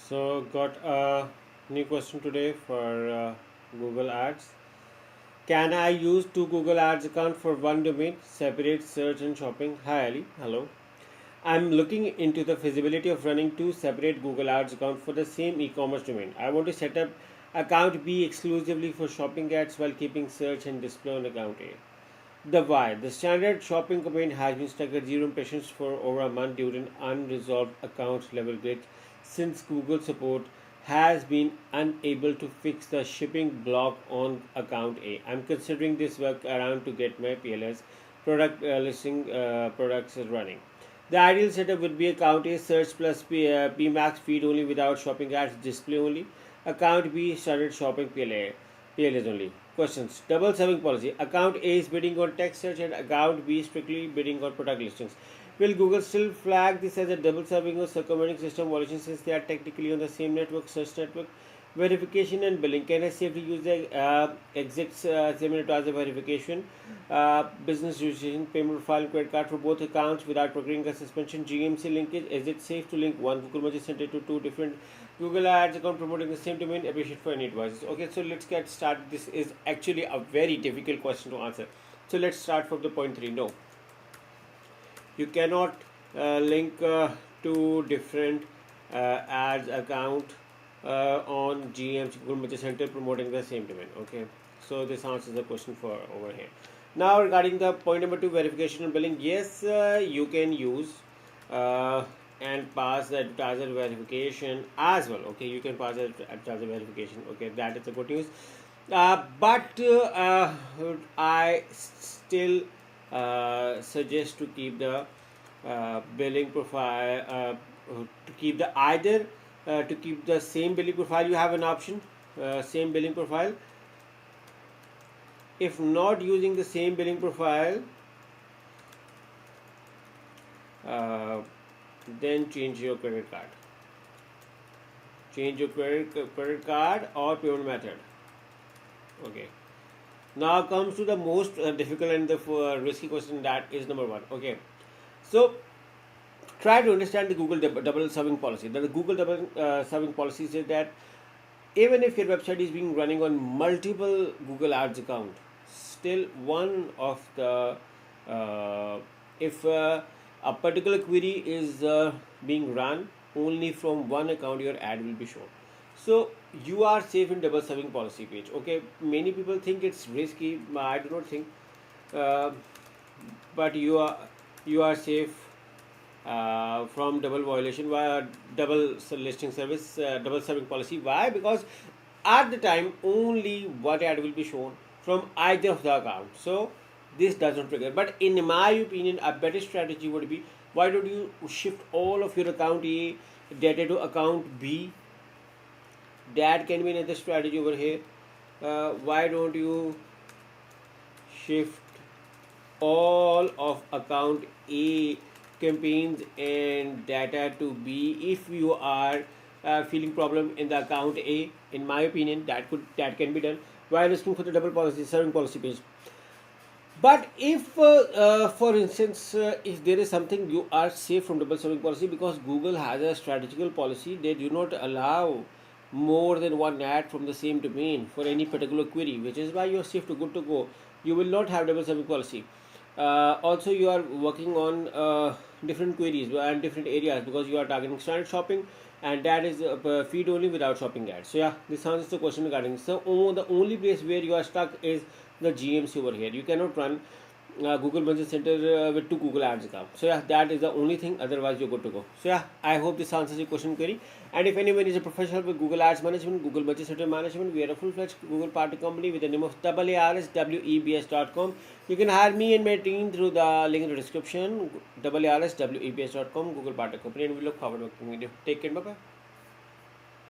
So got a new question today for Google Ads. Can I use two Google Ads account for one domain, separate search and shopping? Hi Ali, hello. I'm looking into the feasibility of running two separate Google Ads accounts for the same e-commerce domain. I want to set up account B exclusively for shopping ads while keeping search and display on account A. The why. The standard shopping campaign has been stuck at zero impressions for over a month due to an unresolved account level glitch since Google support has been unable to fix the shipping block on account A. I'm considering this workaround to get my PLS product listing products running. The ideal setup would be account A search plus PMAX feed only without shopping ads display only. Account B started shopping PLAs only. Questions. Double serving policy. Account A is bidding on text search and account B is strictly bidding on product listings. Will Google still flag this as a double serving or circumventing system violation since they are technically on the same network, search network? Verification and billing. Can I safely use the exits similar to as a verification? Business registration, payment profile, credit card for both accounts without triggering a suspension. GMC linkage. Is it safe to link one Google Merchant Center to two different Google Ads account promoting the same domain? Appreciate for any advice. Okay, so let's get started. This is actually a very difficult question to answer. So let's start from the point 3. No, you cannot link two different ads account on GMC Google Merchant Center promoting the same domain. Okay, so this answers the question for over here. Now regarding the point number 2, verification and billing. Yes, you can use and pass the advertiser verification as well. Okay, you can pass the advertiser verification. Okay, that is a good news. But I still suggest to keep the billing profile to keep the either to keep the same billing profile. You have an option, same billing profile. If not using the same billing profile, then change your credit card. Change your credit card or payment method. Okay. Now comes to the most difficult and the risky question, that is number 1. Okay. So try to understand the Google double serving policy. The Google double serving policy says that even if your website is being running on multiple Google Ads account, still one of the if a particular query is being run only from one account, your ad will be shown. So you are safe in double serving policy page. Okay, many people think it's risky. I do not think, but you are safe from double violation via double listing service, double serving policy. Why? Because at the time only one ad will be shown from either of the account. So this doesn't trigger. But in my opinion, a better strategy would be, why don't you shift all of your account A data to account B? That can be another strategy over here. Why don't you shift all of account A campaigns and data to B if you are feeling problem in the account A? In my opinion, that can be done while looking for the double policy serving policy page. But if for instance if there is something, you are safe from double serving policy because Google has a strategical policy. They do not allow more than one ad from the same domain for any particular query, which is why you are safe to good to go. You will not have double serving policy. Also you are working on different queries and different areas because you are targeting standard shopping, and that is feed only without shopping ads. So yeah, this answers the question regarding. So the only place where you are stuck is the GMC over here. You cannot run Google Merchant Center with two Google Ads accounts. So yeah, that is the only thing. Otherwise, you're good to go. So yeah, I hope this answers your question query. And if anyone is a professional with Google Ads management, Google Merchant Center management, we are a full-fledged Google partner company with the name of Aarswebs.com. You can hire me and my team through the link in the description. Aarswebs.com, Google partner company, and we look forward to working with you. Take care. Bye bye.